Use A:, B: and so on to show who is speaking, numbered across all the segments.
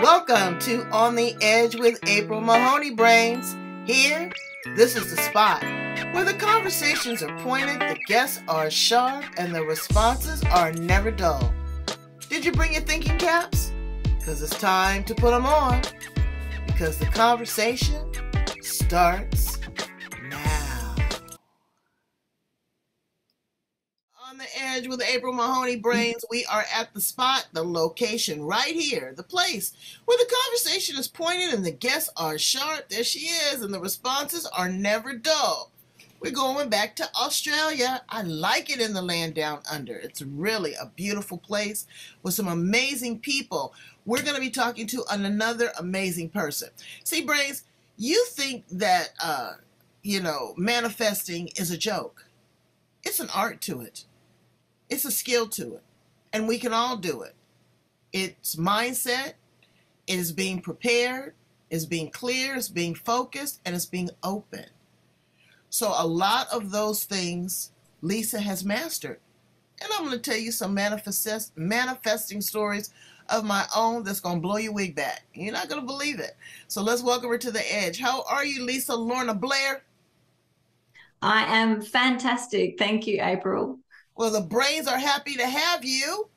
A: Welcome to On the Edge with April Mahoney Brains. Here, this is the spot where the conversations are pointed, the guests are sharp, and the responses are never dull. Did you bring your thinking caps? Because it's time to put them on. Because the conversation starts now. On the Edge with April Mahoney Brains, we are at the spot, the location right here, the place where the conversation is pointed and the guests are sharp. There she is, and the responses are never dull. We're going back to Australia. I like it in the land down under. It's really a beautiful place with some amazing people. We're going to be talking to another amazing person. See, Brains, you think that, manifesting is a joke. It's an art to it. It's a skill to it. And we can all do it. It's mindset. It is being prepared. It's being clear. It's being focused. And it's being open. So a lot of those things Lisa has mastered. And I'm going to tell you some manifesting stories of my own that's going to blow your wig back. You're not going to believe it. So let's welcome her to the edge. How are you, Lisa? Lorna Blair?
B: I am fantastic. Thank you, April.
A: Well, the Brains are happy to have you.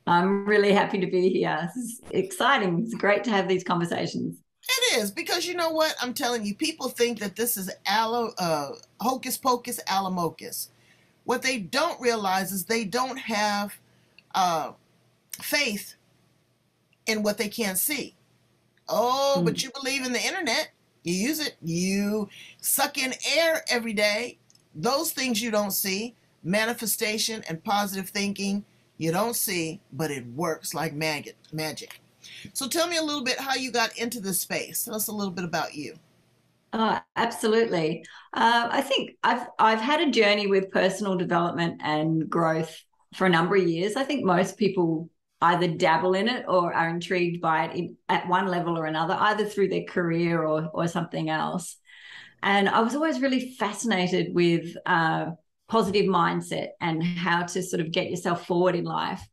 B: I'm really happy to be here. This is exciting. It's great to have these conversations.
A: It is, because you know what? I'm telling you, people think that this is hocus pocus alamocus. What they don't realize is they don't have faith in what they can't see. But you believe in the internet. You use it. You suck in air every day. Those things you don't see, manifestation and positive thinking, you don't see, but it works like magic. So tell me a little bit how you got into this space. Tell us a little bit about you.
B: Absolutely. I think I've had a journey with personal development and growth for a number of years. I think most people either dabble in it or are intrigued by it at one level or another, either through their career or something else. And I was always really fascinated with positive mindset and how to sort of get yourself forward in life.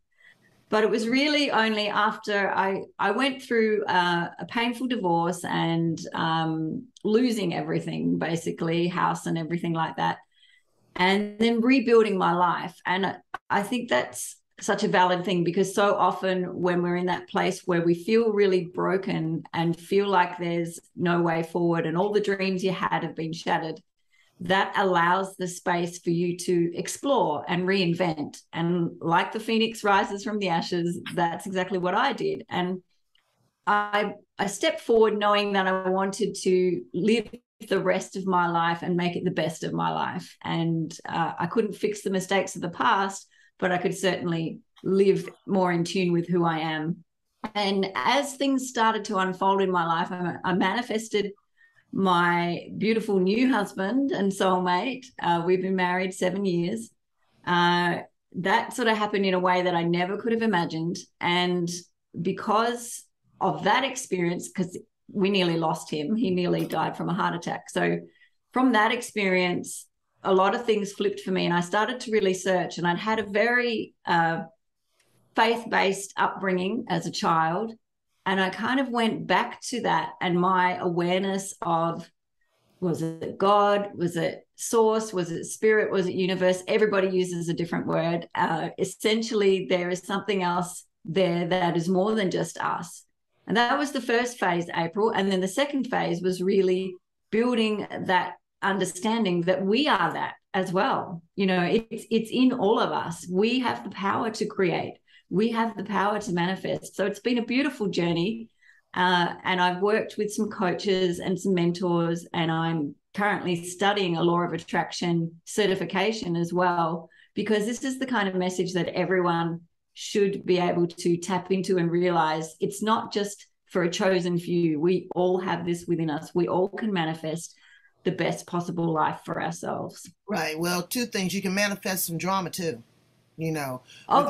B: But it was really only after I went through a painful divorce and losing everything, basically, house and everything like that, and then rebuilding my life. And I think that's such a valid thing, because so often when we're in that place where we feel really broken and feel like there's no way forward and all the dreams you had have been shattered, that allows the space for you to explore and reinvent. And like the phoenix rises from the ashes, that's exactly what I did. And I stepped forward knowing that I wanted to live the rest of my life and make it the best of my life. And I couldn't fix the mistakes of the past, but I could certainly live more in tune with who I am. And as things started to unfold in my life, I manifested my beautiful new husband and soulmate. We've been married 7 years. That sort of happened in a way that I never could have imagined. And because of that experience, because we nearly lost him, he nearly died from a heart attack. So from that experience, a lot of things flipped for me, and I started to really search. And I'd had a very faith-based upbringing as a child. And I kind of went back to that, and my awareness of, was it God? Was it source? Was it spirit? Was it universe? Everybody uses a different word. Essentially, there is something else there that is more than just us. And that was the first phase, April. And then the second phase was really building that understanding that we are that as well. You know, it's in all of us. We have the power to create. We have the power to manifest. So it's been a beautiful journey. And I've worked with some coaches and some mentors, and I'm currently studying a law of attraction certification as well, because this is the kind of message that everyone should be able to tap into and realize it's not just for a chosen few. We all have this within us. We all can manifest the best possible life for ourselves.
A: Right. Well, two things. You can manifest some drama too.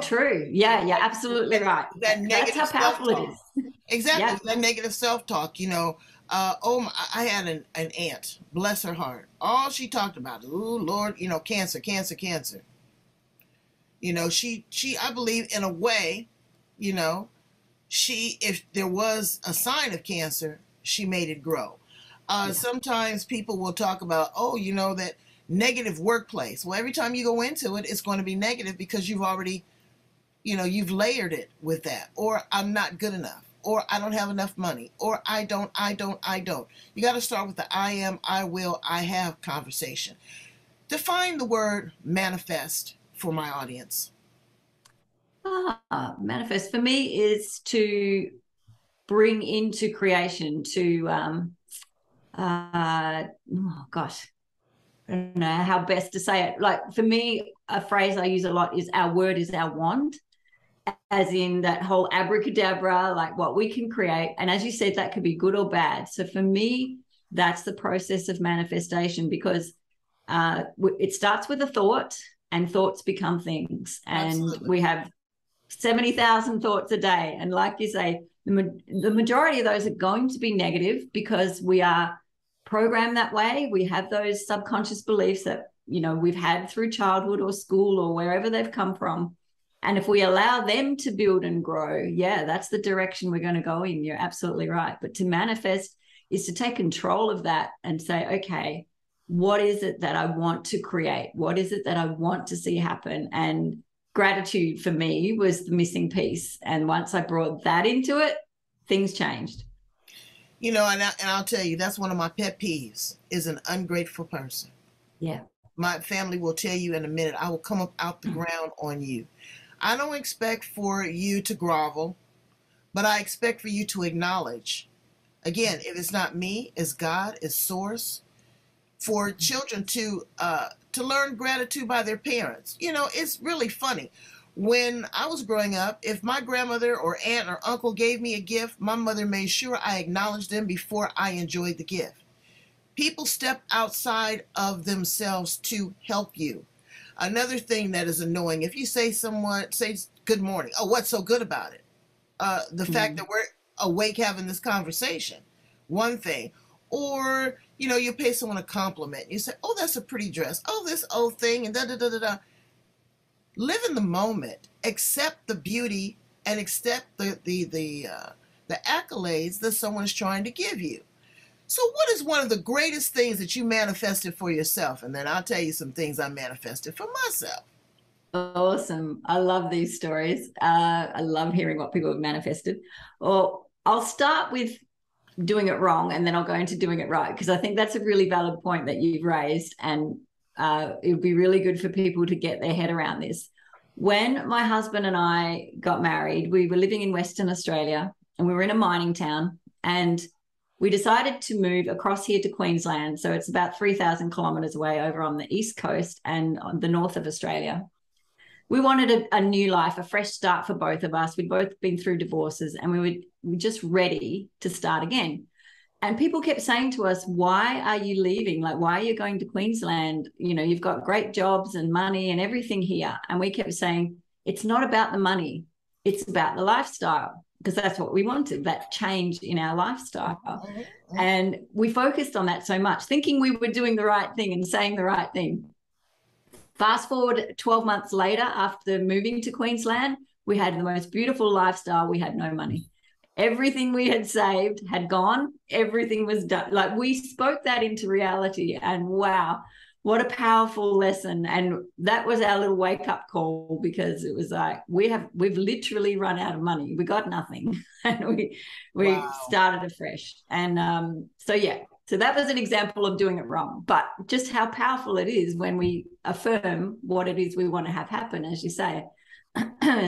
B: True. Yeah, absolutely right. That's how powerful it is.
A: Exactly. Yeah. That negative self-talk, I had an aunt, bless her heart. All she talked about, oh Lord, cancer. She I believe in a way, if there was a sign of cancer, she made it grow.
B: Yeah.
A: Sometimes people will talk about, oh, that negative workplace. Well, every time you go into it, it's going to be negative because you've already, you've layered it with that. Or I'm not good enough. Or I don't have enough money. Or I don't. You got to start with the I am, I will, I have conversation. Define the word manifest for my audience.
B: Manifest for me is to bring into creation, to oh gosh, I don't know how best to say it. Like for me, a phrase I use a lot is our word is our wand, as in that whole abracadabra, like what we can create. And as you said, that could be good or bad. So for me, that's the process of manifestation, because it starts with a thought, and thoughts become things. And
A: Absolutely.
B: we have 70,000 thoughts a day. And like you say, the majority of those are going to be negative because we are programmed that way. We have those subconscious beliefs that, we've had through childhood or school or wherever they've come from. And if we allow them to build and grow, yeah, that's the direction we're going to go in. You're absolutely right. But to manifest is to take control of that and say, okay, what is it that I want to create? What is it that I want to see happen? And gratitude for me was the missing piece. And once I brought that into it, things changed.
A: And I'll tell you, that's one of my pet peeves, is an ungrateful person.
B: Yeah.
A: My family will tell you in a minute, I will come up out the ground on you. I don't expect for you to grovel, but I expect for you to acknowledge. Again, if it's not me, it's God, it's source. For children to learn gratitude by their parents. It's really funny. When I was growing up, if my grandmother or aunt or uncle gave me a gift, my mother made sure I acknowledged them before I enjoyed the gift. People step outside of themselves to help you. Another thing that is annoying, if you say good morning, oh, what's so good about it? The fact that we're awake having this conversation, one thing. Or, you pay someone a compliment. You say, oh, that's a pretty dress. Oh, this old thing, and da-da-da-da-da. Live in the moment. Accept the beauty and accept the accolades that someone is trying to give you. So what is one of the greatest things that you manifested for yourself? And then I'll tell you some things I manifested for myself.
B: Awesome. I love these stories. I love hearing what people have manifested. Or I'll start with doing it wrong, and then I'll go into doing it right, because I think that's a really valid point that you've raised, and it would be really good for people to get their head around this. When my husband and I got married, we were living in Western Australia, and we were in a mining town, and we decided to move across here to Queensland. So it's about 3,000 kilometres away over on the east coast and on the north of Australia. We wanted a new life, a fresh start for both of us. We'd both been through divorces, and we were just ready to start again. And people kept saying to us, why are you leaving? Like, why are you going to Queensland? You've got great jobs and money and everything here. And we kept saying, it's not about the money. It's about the lifestyle, because that's what we wanted, that change in our lifestyle.
A: Mm-hmm.
B: And we focused on that so much, thinking we were doing the right thing and saying the right thing. Fast forward 12 months later, after moving to Queensland, we had the most beautiful lifestyle. We had no money. Everything we had saved had gone. Everything was done. Like, we spoke that into reality, and wow, what a powerful lesson. And that was our little wake-up call, because it was like, we've literally run out of money. We got nothing. And we
A: Wow.
B: started afresh. And so that was an example of doing it wrong, but just how powerful it is when we affirm what it is we want to have happen, as you say.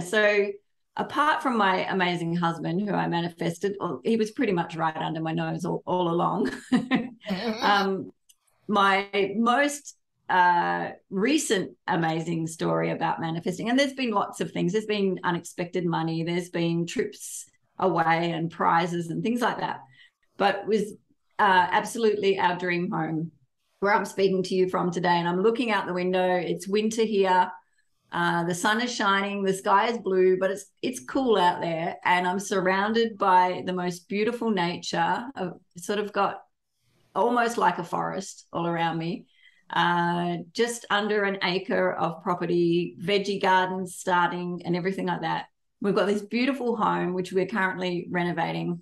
B: So apart from my amazing husband, who I manifested, he was pretty much right under my nose all along. My most recent amazing story about manifesting, and there's been lots of things. There's been unexpected money. There's been trips away and prizes and things like that. But it was absolutely our dream home, where I'm speaking to you from today. And I'm looking out the window. It's winter here. The sun is shining. The sky is blue, but it's cool out there. And I'm surrounded by the most beautiful nature. I've sort of got almost like a forest all around me. Just under an acre of property, veggie gardens starting and everything like that. We've got this beautiful home, which we're currently renovating.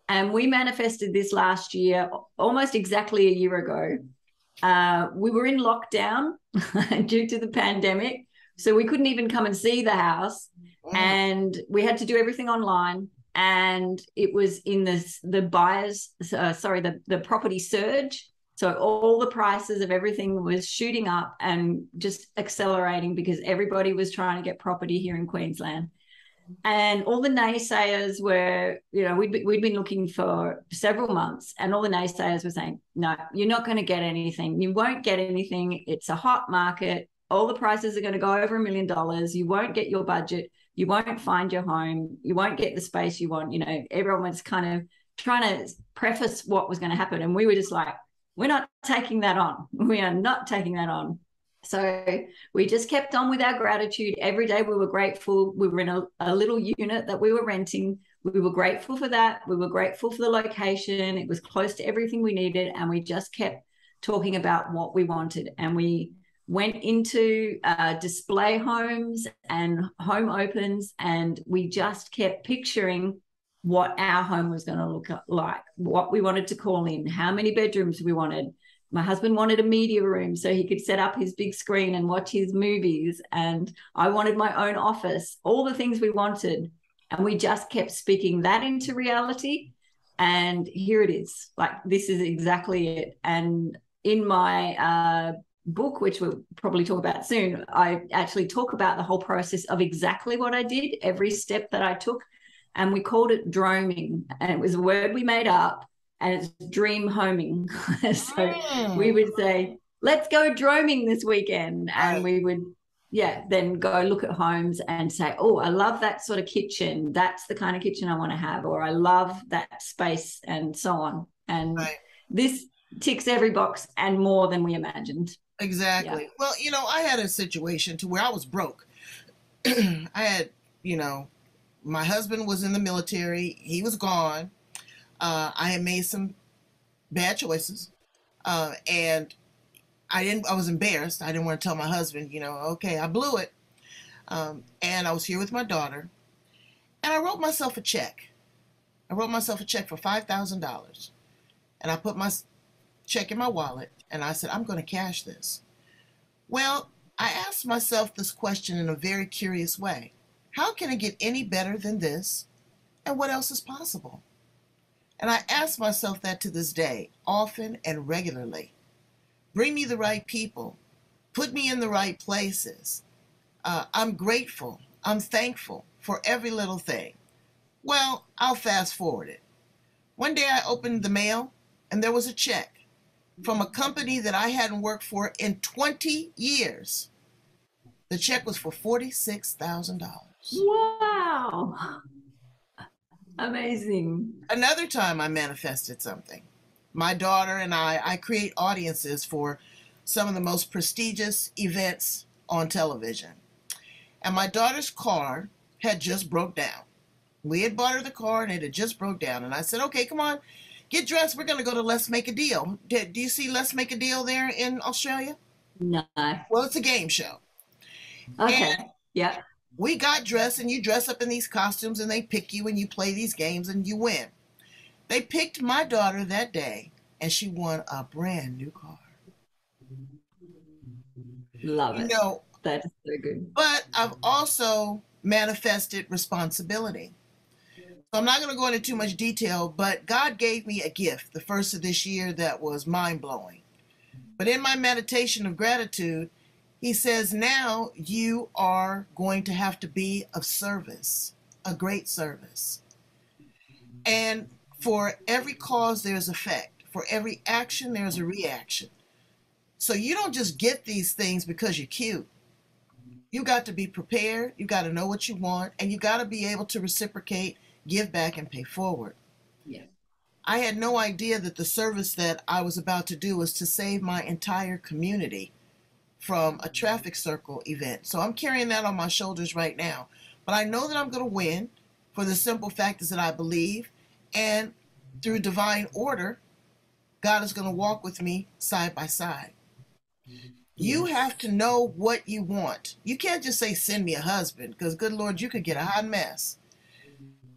B: And we manifested this last year, almost exactly a year ago. We were in lockdown due to the pandemic. So we couldn't even come and see the house. And we had to do everything online. And it was in the buyers, the property surge. So all the prices of everything was shooting up and just accelerating because everybody was trying to get property here in Queensland. And all the naysayers were, we'd been looking for several months, and all the naysayers were saying, no, you're not going to get anything. You won't get anything. It's a hot market. All the prices are going to go over $1 million. You won't get your budget. You won't find your home. You won't get the space you want. Everyone was kind of trying to preface what was going to happen. And we were just like, we're not taking that on. We are not taking that on. So we just kept on with our gratitude. Every day we were grateful. We were in a little unit that we were renting. We were grateful for that. We were grateful for the location. It was close to everything we needed. And we just kept talking about what we wanted. And we went into display homes and home opens, and we just kept picturing what our home was going to look like, what we wanted to call in, how many bedrooms we wanted. My husband wanted a media room so he could set up his big screen and watch his movies. And I wanted my own office, all the things we wanted. And we just kept speaking that into reality. And here it is. Like, this is exactly it. And in my book, which we'll probably talk about soon, I actually talk about the whole process of exactly what I did, every step that I took. And we called it droming. And it was a word we made up. And it's dream homing. So we would say, let's go droming this weekend. And we would, then go look at homes and say, oh, I love that sort of kitchen. That's the kind of kitchen I want to have. Or I love that space, and so on. And this ticks every box and more than we imagined.
A: Exactly. Yeah. Well, I had a situation to where I was broke. I had, my husband was in the military. He was gone. I had made some bad choices, and I was embarrassed. I didn't want to tell my husband, okay, I blew it. And I was here with my daughter, and I wrote myself a check. I wrote myself a check for $5,000, and I put my check in my wallet, and I said, I'm going to cash this. Well, I asked myself this question in a very curious way. How can it get any better than this? And what else is possible? And I ask myself that to this day, often and regularly. Bring me the right people. Put me in the right places. I'm grateful. I'm thankful for every little thing. Well, I'll fast forward it. One day I opened the mail, and there was a check from a company that I hadn't worked for in 20 years. The check was for $46,000.
B: Wow. Amazing.
A: Another time I manifested something. My daughter and I create audiences for some of the most prestigious events on television. And my daughter's car had just broke down. We had bought her the car and it had just broke down. And I said, okay, come on, get dressed. We're going to go to Let's Make a Deal. Do you see Let's Make a Deal there in Australia?
B: No.
A: Well, it's a game show.
B: Okay. Yeah.
A: We got dressed, and you dress up in these costumes, and they pick you, and you play these games, and you win. They picked my daughter that day, and she won a brand new car.
B: Love it. That's so good.
A: But I've also manifested responsibility. So I'm not going to go into too much detail, but God gave me a gift the first of this year that was mind-blowing. But in my meditation of gratitude, He says, now you are going to have to be of service, a great service. And for every cause, there's effect. For every action, there's a reaction. So you don't just get these things because you're cute. You got to be prepared. You got to know what you want, and you got to be able to reciprocate, give back, and pay forward.
B: Yeah.
A: I had no idea that the service that I was about to do was to save my entire community from a traffic circle event. So I'm carrying that on my shoulders right now. But I know that I'm going to win for the simple fact is that I believe, and through divine order, God is going to walk with me side by side. You
B: Yes,
A: have to know what you want. You can't just say, send me a husband, because good Lord, you could get a hot mess.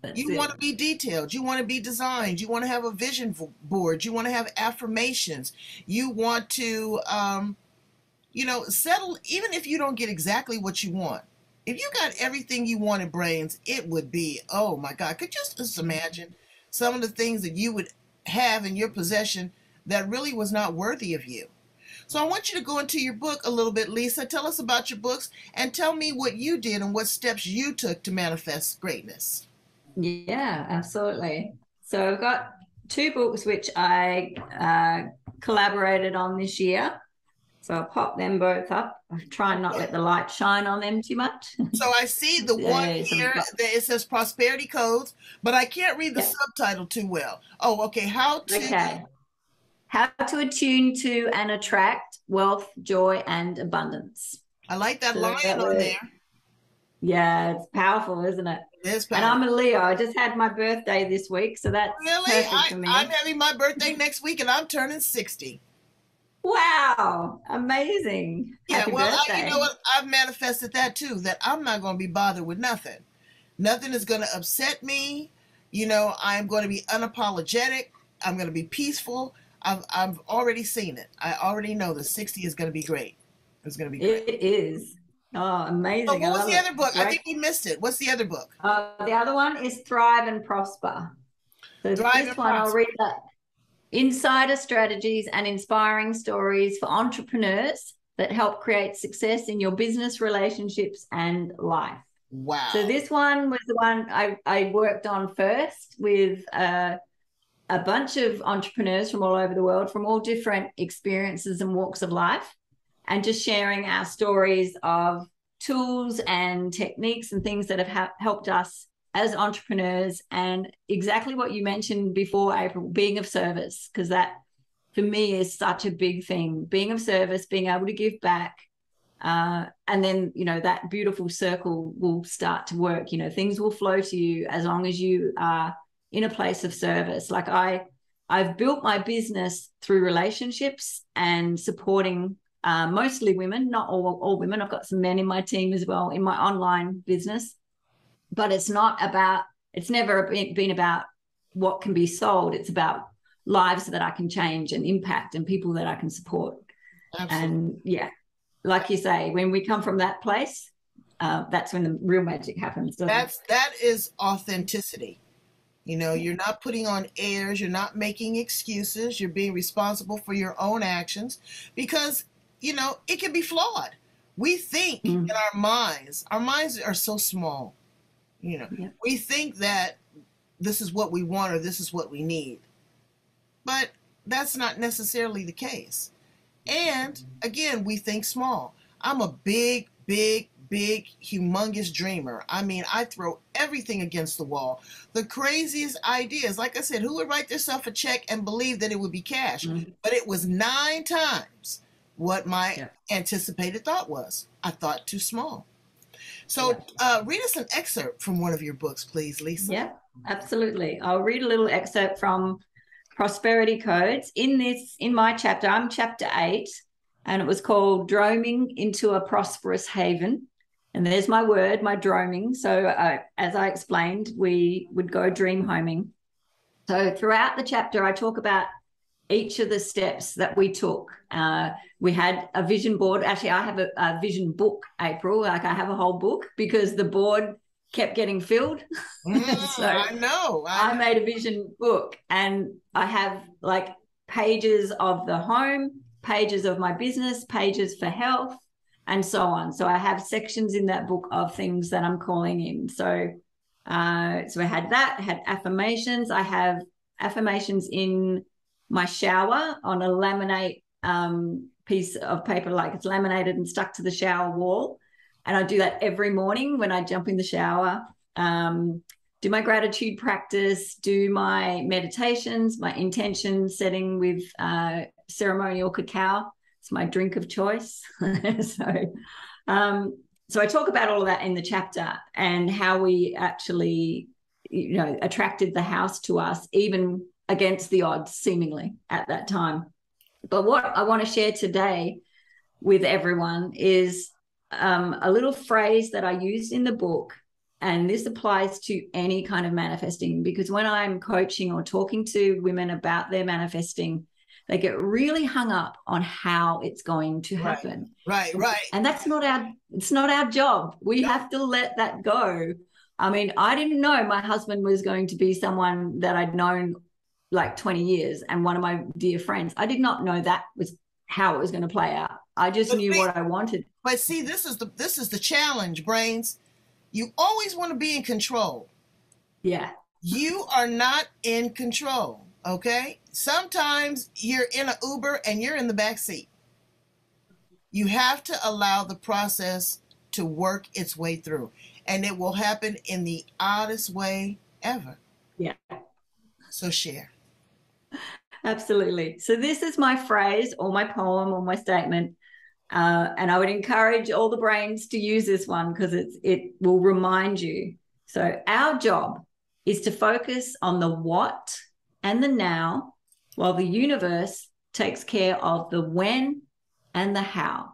B: that's
A: You want
B: it.
A: to be detailed. You want to be designed. You want to have a vision board. You want to have affirmations. You want to, settle, even if you don't get exactly what you want. If you got everything you wanted, brains, it would be, oh my God. Could you just imagine some of the things that you would have in your possession that really was not worthy of you? So I want you to go into your book a little bit, Lisa. Tell us about your books and tell me what you did and what steps you took to manifest greatness.
B: Yeah, absolutely. So I've got two books which I collaborated on this year. So I'll pop them both up. I try and not
A: Okay.
B: let the light shine on them too much.
A: So I see the one
B: So we've
A: here
B: got,
A: that it says prosperity codes, but I can't read the
B: yeah,
A: subtitle too well. Oh, okay. How to.
B: okay. How to attune to and attract wealth, joy, and abundance.
A: I like that
B: So that
A: lion on
B: way,
A: there.
B: yeah, it's powerful, isn't it?
A: It is
B: And
A: powerful.
B: I'm a Leo. I just had my birthday this week, so that's
A: Really?
B: perfect for
A: I'm
B: me.
A: having my birthday next week and I'm turning 60.
B: Wow, amazing.
A: Yeah,
B: Happy
A: well, you know
B: birthday.
A: what? I've manifested that too, that I'm not going to be bothered with nothing. Nothing is going to upset me. I'm going to be unapologetic. I'm going to be peaceful. I've already seen it. I already know the 60 is going to be great. It's going to be great.
B: It is. Oh,
A: So
B: amazing. I
A: what was
B: love
A: the
B: it.
A: other book? I
B: Great.
A: think we missed it. What's the other book?
B: The other one is Thrive and Prosper. So
A: Thrive
B: this
A: and
B: one, I'll
A: Prosper.
B: read that. Insider strategies and inspiring stories for entrepreneurs that help create success in your business, relationships, and life. So
A: Wow.
B: this one was the one I worked on first with a bunch of entrepreneurs from all over the world, from all different experiences and walks of life, and just sharing our stories of tools and techniques and things that have helped us as entrepreneurs. And exactly what you mentioned before, April, being of service, because that for me is such a big thing, being of service, being able to give back. And then, that beautiful circle will start to work. Things will flow to you as long as you are in a place of service. Like I've built my business through relationships and supporting mostly women, not all women. I've got some men in my team as well in my online business, but it's never been about what can be sold. It's about lives that I can change and impact and people that I can support.
A: Absolutely.
B: And yeah, like you say, when we come from that place, that's when the real magic happens, doesn't it?
A: That is authenticity. You're not putting on airs, you're not making excuses, you're being responsible for your own actions because, it can be flawed. We think in
B: Mm.
A: our minds are so small,
B: Yeah.
A: we think that this is what we want or this is what we need. But that's not necessarily the case. And again, we think small. I'm a big, big, big, humongous dreamer. I mean, I throw everything against the wall. The craziest ideas. Like I said, who would write themselves a check and believe that it would be cash?
B: Mm.
A: But it was 9 times what my
B: Yeah.
A: anticipated thought was. I thought too small.
B: Yeah.
A: So read us an excerpt from one of your books, please, Lisa.
B: Yeah, absolutely. I'll read a little excerpt from Prosperity Codes. In my chapter, I'm chapter 8, and it was called Droning into a Prosperous Haven. And there's my word, my droning. So as I explained, we would go dream homing. So throughout the chapter, I talk about each of the steps that we took. We had a vision board. Actually, I have a vision book, April. Like I have a whole book because the board kept getting filled. So
A: I know.
B: I made a vision book and I have like pages of the home, pages of my business, pages for health, and so on. So I have sections in that book of things that I'm calling in. So I had that, I had affirmations. I have affirmations in my shower on a laminate piece of paper, like it's laminated and stuck to the shower wall. And I do that every morning when I jump in the shower. Do my gratitude practice, do my meditations, my intention setting with ceremonial cacao. It's my drink of choice. Um, so I talk about all of that in the chapter and how we actually, attracted the house to us, even against the odds, seemingly at that time. But what I want to share today with everyone is a little phrase that I used in the book. And this applies to any kind of manifesting, because when I'm coaching or talking to women about their manifesting, they get really hung up on how it's going to happen.
A: Right.
B: And it's not our job. We have to let that go. I mean, I didn't know my husband was going to be someone that I'd known like 20 years and one of my dear friends. I did not know that was how it was going to play out. I just knew what I wanted.
A: But see, this is the challenge, Brains. You always want to be in control.
B: Yeah.
A: You are not in control, okay? Sometimes you're in an Uber and you're in the back seat. You have to allow the process to work its way through, and it will happen in the oddest way ever.
B: Yeah.
A: So share.
B: Absolutely. So this is my phrase or my poem or my statement. And I would encourage all the brains to use this one because it will remind you. So our job is to focus on the what and the now, while the universe takes care of the when and the how.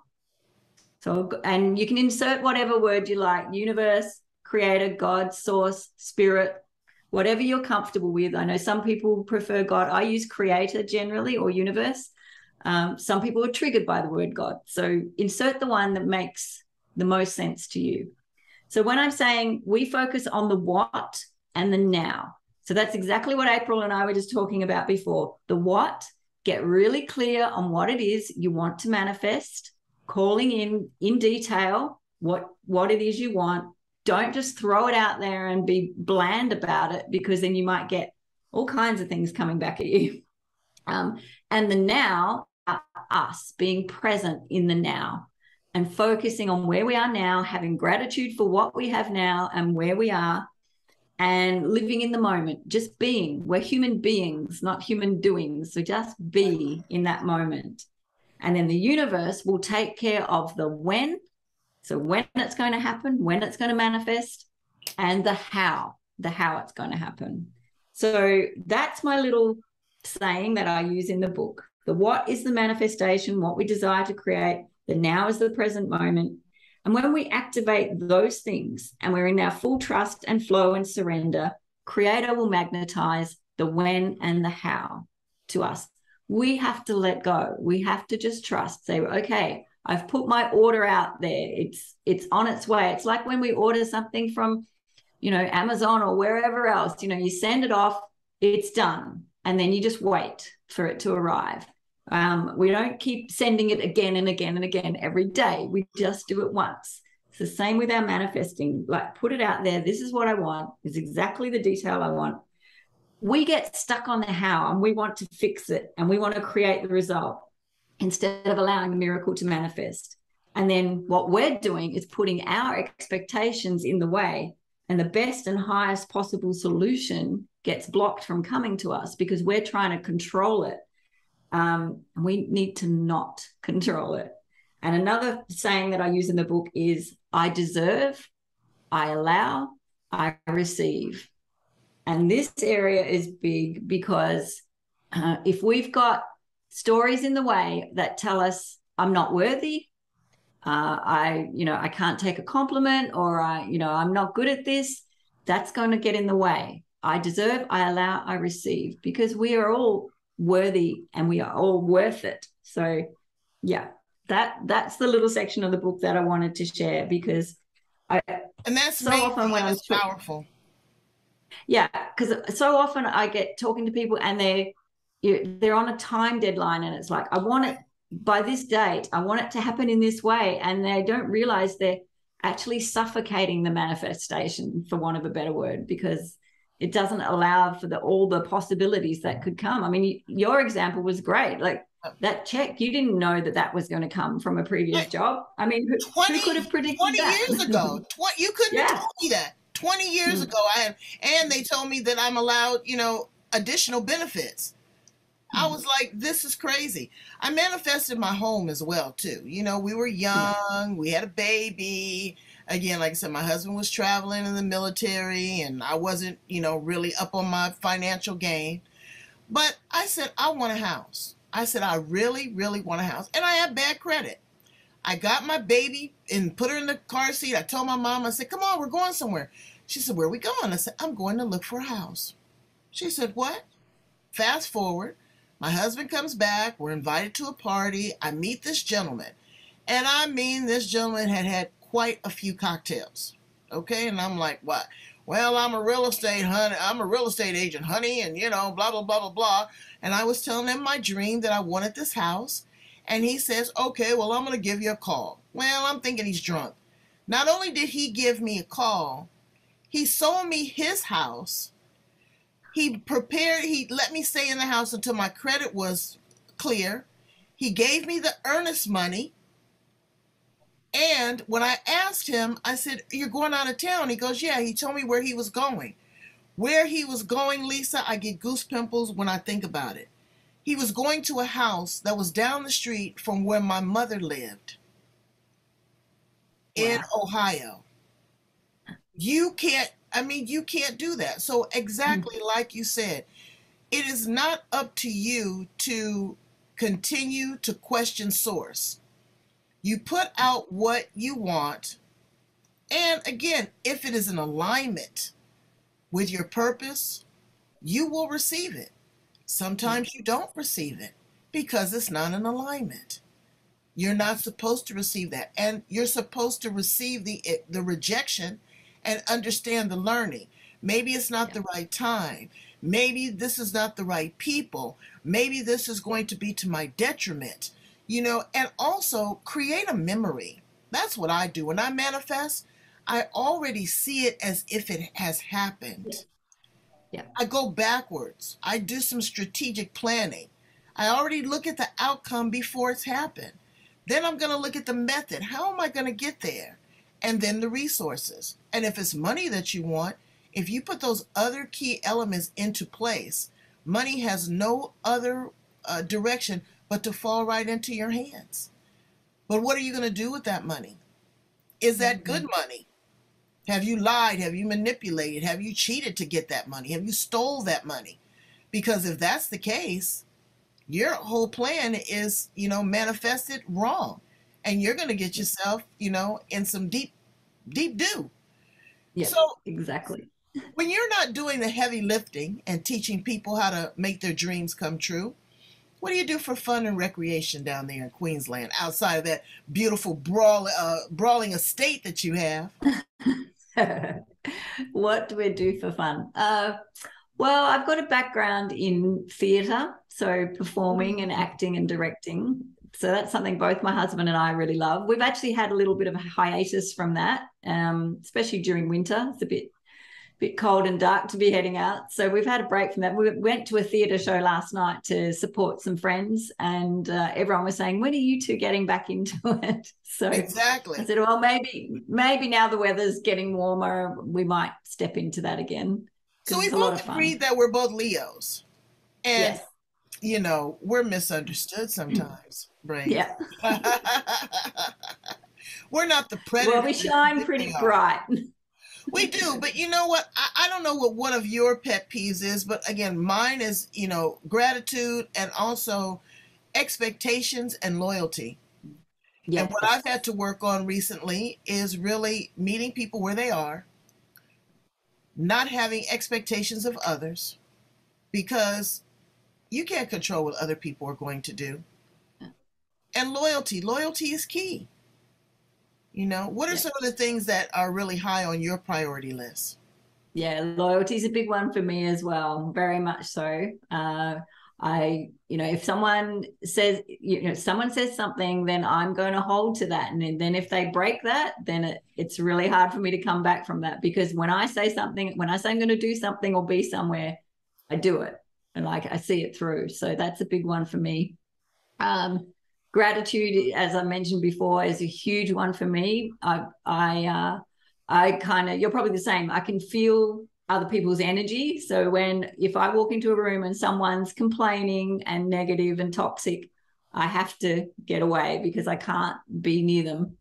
B: So, and you can insert whatever word you like: universe, creator, God, source, spirit, whatever you're comfortable with. I know some people prefer God. I use creator generally, or universe. Some people are triggered by the word God. So insert the one that makes the most sense to you. So when I'm saying we focus on the what and the now, so that's exactly what April and I were just talking about before. The what, get really clear on what it is you want to manifest, calling in detail what it is you want. Don't just throw it out there and be bland about it, because then you might get all kinds of things coming back at you. And the now, us being present in the now and focusing on where we are now, having gratitude for what we have now and where we are, and living in the moment, just being. We're human beings, not human doings. So just be in that moment. And then the universe will take care of the when. So when it's going to happen, when it's going to manifest, and the how it's going to happen. So that's my little saying that I use in the book. The what is the manifestation, what we desire to create. The now is the present moment. And when we activate those things and we're in our full trust and flow and surrender, Creator will magnetize the when and the how to us. We have to let go. We have to just trust. Say, okay, I've put my order out there. It's on its way. It's like when we order something from, Amazon or wherever else, you send it off, it's done. And then you just wait for it to arrive. We don't keep sending it again and again and again every day. We just do it once. It's the same with our manifesting. Like, put it out there. This is what I want. It's exactly the detail I want. We get stuck on the how and we want to fix it and we want to create the result instead of allowing the miracle to manifest. And then what we're doing is putting our expectations in the way, and the best and highest possible solution gets blocked from coming to us because we're trying to control it. We need to not control it. And another saying that I use in the book is, I deserve, I allow, I receive. And this area is big because if we've got stories in the way that tell us I'm not worthy, I can't take a compliment, or I'm not good at this, that's going to get in the way. I deserve, I allow, I receive, because we are all worthy and we are all worth it. So yeah, that's the little section of the book that I wanted to share, because
A: that's so often when I'm powerful.
B: Yeah, because so often I get talking to people and they're on a time deadline, and it's like, I want it by this date, I want it to happen in this way, and they don't realize they're actually suffocating the manifestation, for want of a better word, because it doesn't allow for all the possibilities that could come. I mean, your example was great. Like that check, you didn't know that was going to come from a previous job. I mean, who could have predicted
A: 20
B: that?
A: years ago, you couldn't have told me that. 20 years ago, and they told me that I'm allowed, additional benefits. I was like, this is crazy. I manifested my home as well, too. We were young, we had a baby. Again, like I said, my husband was traveling in the military, and I wasn't, really up on my financial game. But I said, I want a house. I said, I really, really want a house. And I have bad credit. I got my baby and put her in the car seat. I told my mom, I said, come on, we're going somewhere. She said, where are we going? I said, I'm going to look for a house. She said, what? Fast forward. My husband comes back. We're invited to a party. I meet this gentleman. And I mean, this gentleman had had quite a few cocktails. Okay. And I'm like, what? Well, I'm a real estate agent, honey, and blah, blah, blah, blah, blah. And I was telling him my dream that I wanted this house. And he says, okay, well, I'm going to give you a call. Well, I'm thinking he's drunk. Not only did he give me a call, he sold me his house. He let me stay in the house until my credit was clear. He gave me the earnest money. And when I asked him, I said, you're going out of town? He goes, yeah. He told me where he was going. Where he was going, Lisa, I get goose pimples when I think about it. He was going to a house that was down the street from where my mother lived in Ohio. You can't do that. So exactly like you said, it is not up to you to continue to question source. You put out what you want. And again, if it is in alignment with your purpose, you will receive it. Sometimes you don't receive it because it's not in alignment. You're not supposed to receive that. And you're supposed to receive the rejection and understand the learning. Maybe it's not the right time. Maybe this is not the right people. Maybe this is going to be to my detriment. And also create a memory. That's what I do. When I manifest, I already see it as if it has happened. Yeah. I go backwards. I do some strategic planning. I already look at the outcome before it's happened. Then I'm going to look at the method. How am I going to get there? And then the resources. And if it's money that you want, if you put those other key elements into place, money has no other direction but to fall right into your hands. But what are you going to do with that money? Is that good money? Have you lied? Have you manipulated? Have you cheated to get that money? Have you stole that money? Because if that's the case, your whole plan is, manifested wrong. And you're going to get yourself, in some deep doo.
B: Yeah, so exactly.
A: When you're not doing the heavy lifting and teaching people how to make their dreams come true, what do you do for fun and recreation down there in Queensland outside of that beautiful brawling estate that you have?
B: What do we do for fun? Well, I've got a background in theatre, so performing and acting and directing. So that's something both my husband and I really love. We've actually had a little bit of a hiatus from that, especially during winter. It's a bit cold and dark to be heading out. So we've had a break from that. We went to a theatre show last night to support some friends, and everyone was saying, when are you two getting back into it? So
A: exactly.
B: I said, well, maybe now the weather's getting warmer, we might step into that again.
A: So we both agreed that we're both Leos. And,
B: yes.
A: We're misunderstood sometimes, Brain.
B: Yeah.
A: We're not the predators.
B: Well, we shine pretty bright.
A: We do, but you know what? I don't know what one of your pet peeves is, but again, mine is, gratitude and also expectations and loyalty. Yes. And what I've had to work on recently is really meeting people where they are, not having expectations of others, because you can't control what other people are going to do. And loyalty is key. What are some of the things that are really high on your priority list?
B: Yeah, loyalty is a big one for me as well, very much so. If someone says, something, then I'm going to hold to that. And then if they break that, then it's really hard for me to come back from that, because when I say I'm going to do something or be somewhere, I do it. And I see it through. So that's a big one for me. Gratitude, as I mentioned before, is a huge one for me. I kind of, you're probably the same. I can feel other people's energy. So if I walk into a room and someone's complaining and negative and toxic, I have to get away because I can't be near them,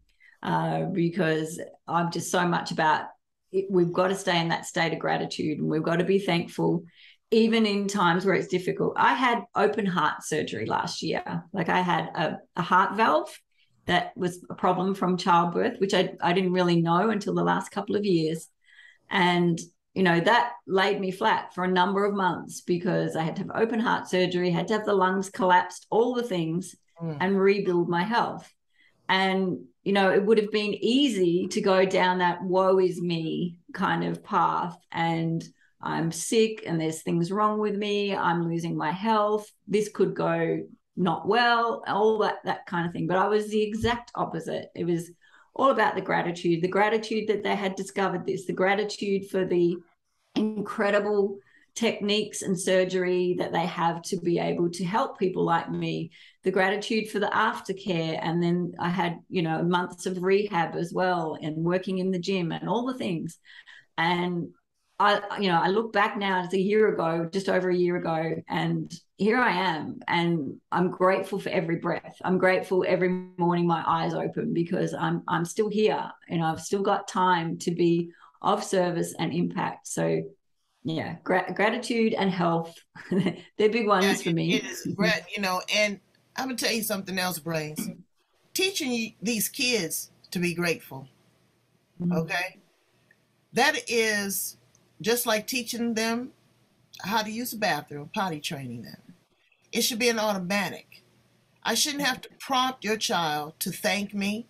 B: because I'm just so much about it. We've got to stay in that state of gratitude, and we've got to be thankful, even in times where it's difficult. I had open heart surgery last year. I had a heart valve, that was a problem from childbirth, which I didn't really know until the last couple of years. And, that laid me flat for a number of months because I had to have open heart surgery, had to have the lungs collapsed, all the things, and rebuild my health. And, it would have been easy to go down that woe is me kind of path. And I'm sick and there's things wrong with me. I'm losing my health. This could go not well, all that kind of thing. But I was the exact opposite. It was all about the gratitude that they had discovered this, the gratitude for the incredible techniques and surgery that they have to be able to help people like me, the gratitude for the aftercare. And then I had, months of rehab as well and working in the gym and all the things. And I look back now, it's a year ago, just over a year ago, and here I am. And I'm grateful for every breath. I'm grateful every morning my eyes open because I'm still here and I've still got time to be of service and impact. So yeah, gratitude and health, they're big ones for me.
A: It is, and I'm going to tell you something else, Brains. Teaching these kids to be grateful, okay? That is just like teaching them how to use a bathroom, potty training them. It should be an automatic. I shouldn't have to prompt your child to thank me.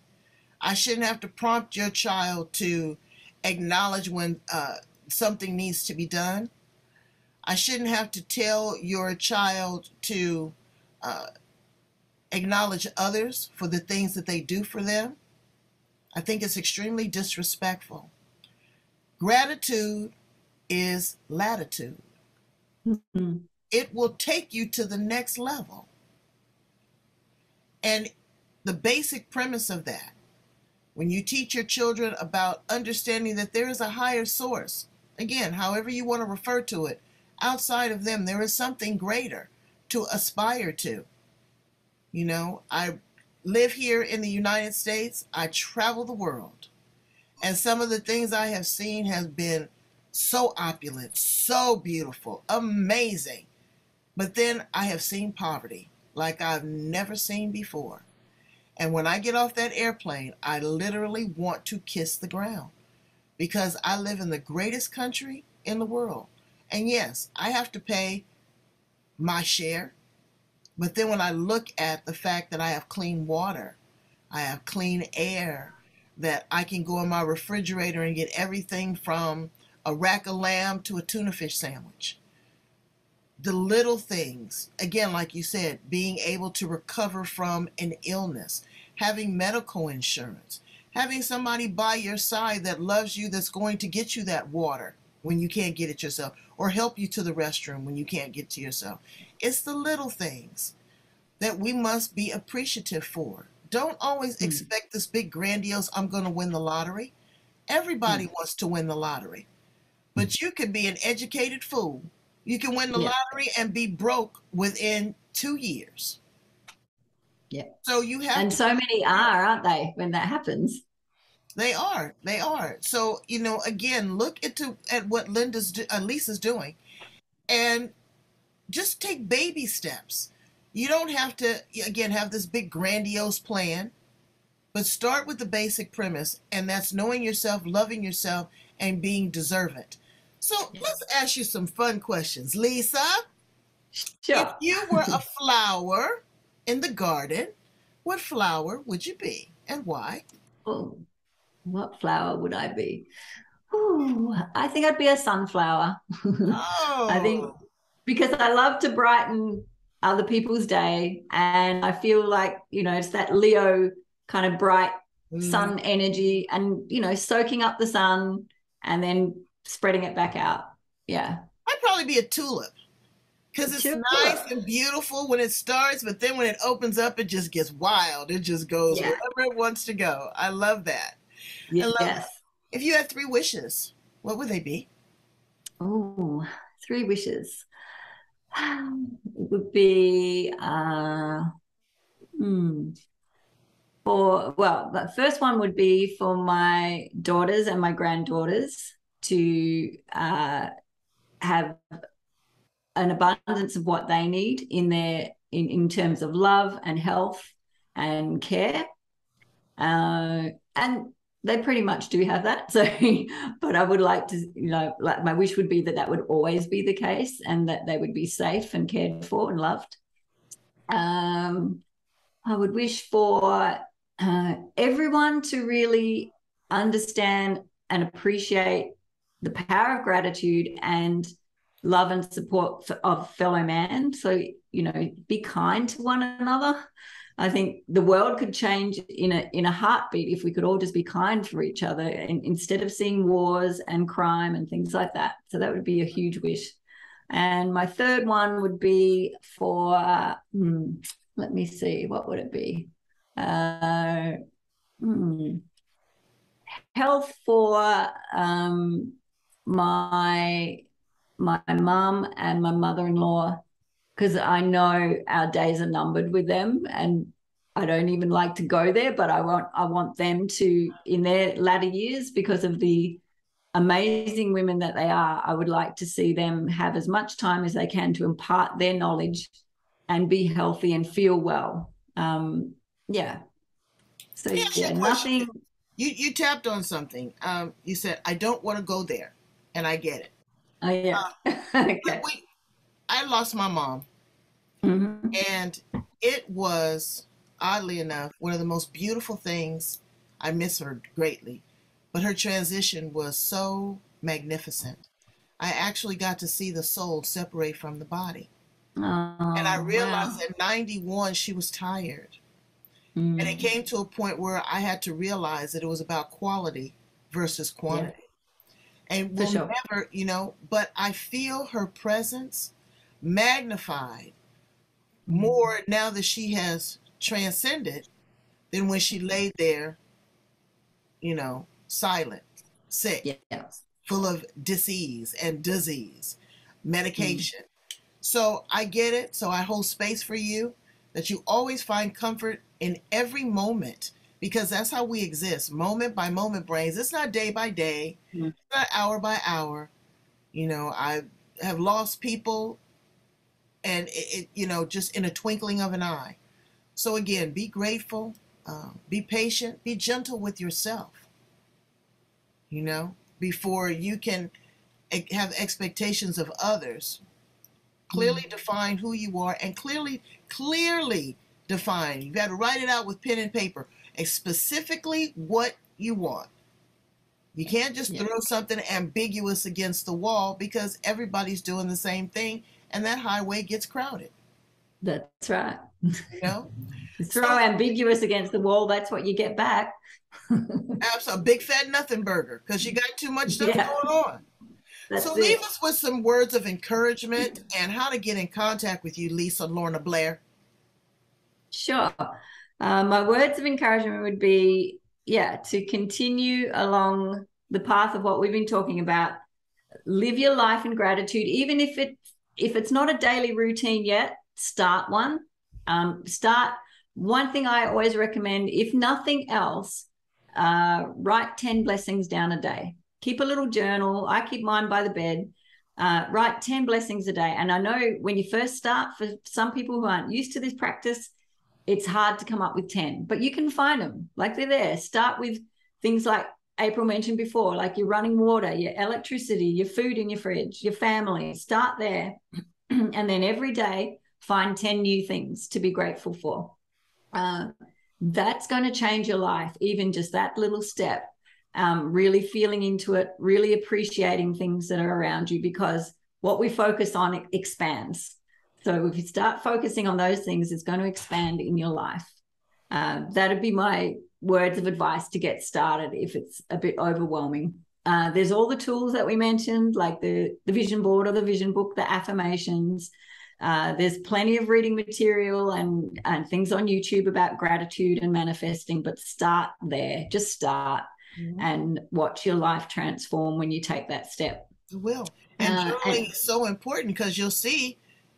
A: I shouldn't have to prompt your child to acknowledge when something needs to be done. I shouldn't have to tell your child to acknowledge others for the things that they do for them. I think it's extremely disrespectful. Gratitude is latitude. It will take you to the next level. And the basic premise of that, when you teach your children about understanding that there is a higher source, again, however you want to refer to it, outside of them, there is something greater to aspire to. I live here in the United States. I travel the world. And some of the things I have seen have been so opulent, so beautiful, amazing. But then I have seen poverty like I've never seen before. And when I get off that airplane, I literally want to kiss the ground because I live in the greatest country in the world. And yes, I have to pay my share. But then when I look at the fact that I have clean water, I have clean air, that I can go in my refrigerator and get everything from a rack of lamb to a tuna fish sandwich. The little things, again, like you said, being able to recover from an illness, having medical insurance, having somebody by your side that loves you, that's going to get you that water when you can't get it yourself, or help you to the restroom when you can't get to yourself. It's the little things that we must be appreciative for. Don't always expect this big grandiose, I'm going to win the lottery. Everybody wants to win the lottery. But you could be an educated fool. You can win the lottery and be broke within 2 years.
B: Yeah.
A: So you have
B: and so many aren't they, when that happens?
A: They are. So, again, look at what Lisa's doing and just take baby steps. You don't have to, again, have this big grandiose plan, but start with the basic premise, and that's knowing yourself, loving yourself, and being deserving. So let's ask you some fun questions. Lisa,
B: sure.
A: If you were a flower in the garden, what flower would you be and why?
B: Oh, what flower would I be? Ooh, I think I'd be a sunflower.
A: Oh.
B: I think because I love to brighten other people's day, and I feel like, it's that Leo kind of bright sun energy, and soaking up the sun and then spreading it back out. Yeah,
A: I'd probably be a tulip because it's nice and beautiful when it starts, but then when it opens up, it just gets wild. It just goes wherever it wants to go. I love that.
B: Yes.
A: I love that. If you had 3 wishes, what would they be?
B: Oh, 3 wishes. It would be the first one would be for my daughters and my granddaughters to have an abundance of what they need in terms of love and health and care. And they pretty much do have that. So, but I would like to, like my wish would be that that would always be the case, and that they would be safe and cared for and loved. I would wish for everyone to really understand and appreciate the power of gratitude and love and support of fellow man. So, be kind to one another. I think the world could change in a heartbeat if we could all just be kind for each other, and instead of seeing wars and crime and things like that. So that would be a huge wish. And my third one would be for, let me see, what would it be? Health for my mum and my mother-in-law, because I know our days are numbered with them, and I don't even like to go there, but I want them to, in their latter years, because of the amazing women that they are, I would like to see them have as much time as they can to impart their knowledge and be healthy and feel well. Yeah. So yeah, nothing.
A: You tapped on something. You said, I don't want to go there, and I get it.
B: Oh yeah. Okay.
A: I lost my mom, and it was, oddly enough, one of the most beautiful things. I miss her greatly, but her transition was so magnificent. I actually got to see the soul separate from the body. And I realized at 91, she was tired. And it came to a point where I had to realize that it was about quality versus quantity. Yeah. And we'll never, but I feel her presence magnified more now that she has transcended than when she laid there, silent, sick, full of disease and disease, medication. So I get it. So I hold space for you, that you always find comfort in every moment, because that's how we exist, moment by moment brains. It's not day by day, it's not hour by hour. I have lost people, and it just in a twinkling of an eye. So again, be grateful, be patient, be gentle with yourself, before you can have expectations of others. Clearly define who you are, and clearly define. You've got to write it out with pen and paper, specifically what you want. You can't just throw something ambiguous against the wall, because everybody's doing the same thing, and that highway gets crowded.
B: That's right. You throw ambiguous against the wall, that's what you get back.
A: Absolutely. A big fat nothing burger, because you got too much stuff going on. Leave us with some words of encouragement and how to get in contact with you, Lisa Lorna Blair.
B: Sure. My words of encouragement would be, to continue along the path of what we've been talking about. Live your life in gratitude, even if it's not a daily routine yet. Start one. One thing I always recommend, if nothing else, write 10 blessings down a day. Keep a little journal. I keep mine by the bed. Write 10 blessings a day. And I know when you first start, for some people who aren't used to this practice, it's hard to come up with 10, but you can find them. Like, they're there. Start with things like April mentioned before, like your running water, your electricity, your food in your fridge, your family. Start there. And then every day, find 10 new things to be grateful for. That's going to change your life, even just that little step. Really feeling into it, really appreciating things that are around you, because what we focus on, it expands. So if you start focusing on those things, it's going to expand in your life. That'd be my words of advice to get started if it's a bit overwhelming. There's all the tools that we mentioned, like the vision board or the vision book, the affirmations. There's plenty of reading material and things on YouTube about gratitude and manifesting, but start there. Just start. And watch your life transform when you take that step.
A: It will. And journaling is so important, because you'll see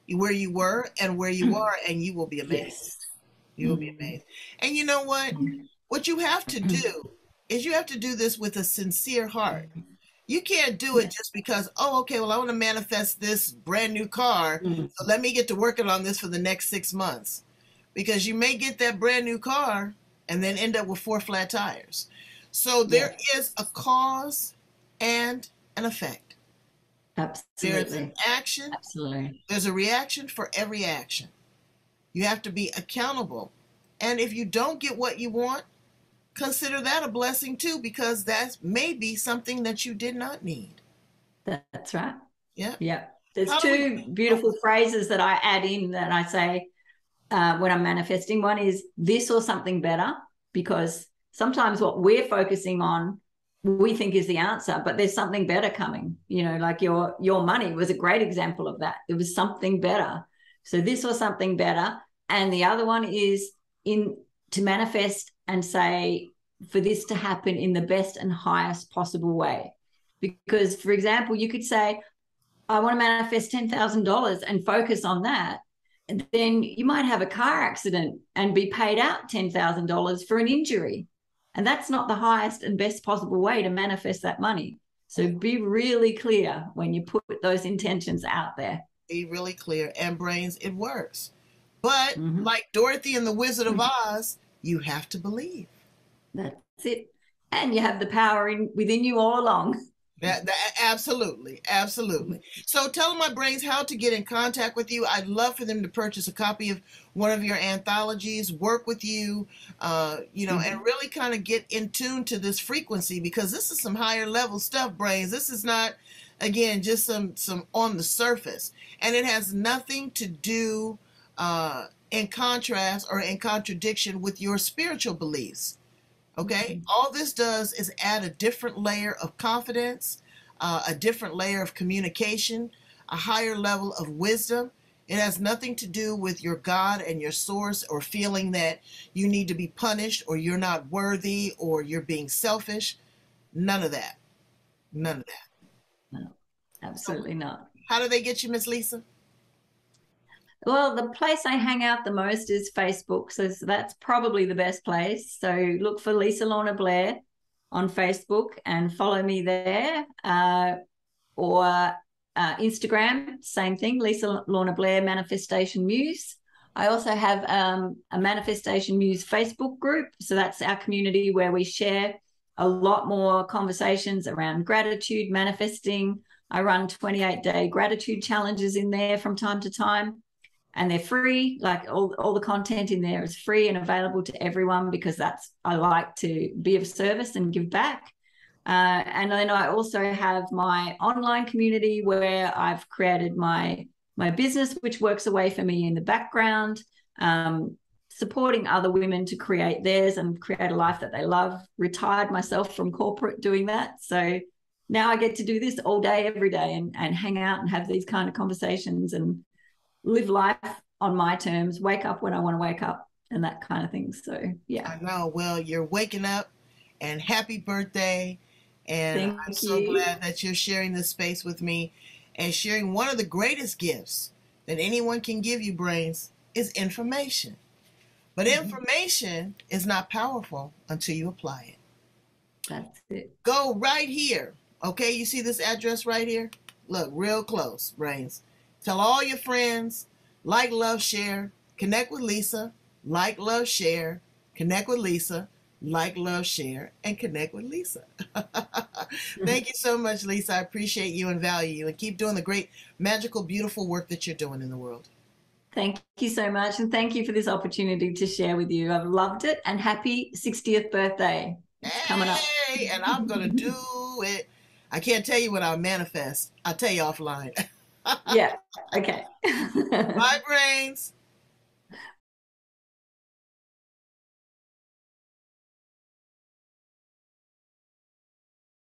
A: where you were and where you are, and you will be amazed. Yes. You will be amazed. And you know what? What you have to do is you have to do this with a sincere heart. You can't do it just because, I want to manifest this brand new car, so let me get to working on this for the next 6 months. Because you may get that brand new car, and then end up with 4 flat tires. So there is a cause and an effect. There's an
B: Absolutely.
A: action,
B: Absolutely.
A: there's a reaction for every action. You have to be accountable. And if you don't get what you want, consider that a blessing too, because that may be something that you did not need.
B: That's right.
A: Yeah.
B: Yeah. There's
A: How do we?
B: two beautiful phrases that I add in that I say when I'm manifesting. One is this or something better, because sometimes what we're focusing on we think is the answer, but there's something better coming. You know, like your money was a great example of that. It was something better. So this or something better. And the other one is in to manifest and say for this to happen in the best and highest possible way. Because, for example, you could say, I want to manifest $10,000 and focus on that. And then you might have a car accident and be paid out $10,000 for an injury. And that's not the highest and best possible way to manifest that money. So be really clear when you put those intentions out there.
A: Be really clear. And brains, it works. But like Dorothy and the Wizard of Oz, you have to believe.
B: That's it. And you have the power within you all along.
A: That absolutely, absolutely. So tell my brains how to get in contact with you. I'd love for them to purchase a copy of one of your anthologies, work with you, and really kind of get in tune to this frequency, because this is some higher level stuff, brains. This is not, again, just some on the surface, and it has nothing to do in contrast or in contradiction with your spiritual beliefs. Okay, all this does is add a different layer of confidence, a different layer of communication, a higher level of wisdom. It has nothing to do with your God and your source, or feeling that you need to be punished, or you're not worthy, or you're being selfish. None of that. None of that.
B: No, absolutely not.
A: How do they get you, Miss Lisa?
B: Well, the place I hang out the most is Facebook. So that's probably the best place. So look for Lisa Lorna Blair on Facebook and follow me there. Or Instagram, same thing, Lisa Lorna Blair Manifestation Muse. I also have a Manifestation Muse Facebook group. So that's our community where we share a lot more conversations around gratitude, manifesting. I run 28-day gratitude challenges in there from time to time. And they're free. Like all the content in there is free and available to everyone, because I like to be of service and give back. And then I also have my online community where I've created my business, which works away for me in the background, supporting other women to create theirs and create a life that they love. Retired myself from corporate doing that. So now I get to do this all day, every day, and hang out and have these kind of conversations and live life on my terms, wake up when I want to wake up, and that kind of thing. So, yeah.
A: I know. Well, you're waking up, and happy birthday. And I'm so glad that you're sharing this space with me, and sharing one of the greatest gifts that anyone can give you, brains, is information. But information is not powerful until you apply it.
B: That's it.
A: Go right here. Okay, you see this address right here? Look, real close, brains. Tell all your friends, like, love, share, connect with Lisa, like, love, share, connect with Lisa, like, love, share, and connect with Lisa. Thank you so much, Lisa. I appreciate you and value you, and keep doing the great, magical, beautiful work that you're doing in the world.
B: Thank you so much. And thank you for this opportunity to share with you. I've loved it, and happy 60th birthday. It's coming up.
A: And I'm going to do it. I can't tell you what I'll manifest. I'll tell you offline.
B: Yeah. Okay.
A: Bye, brains.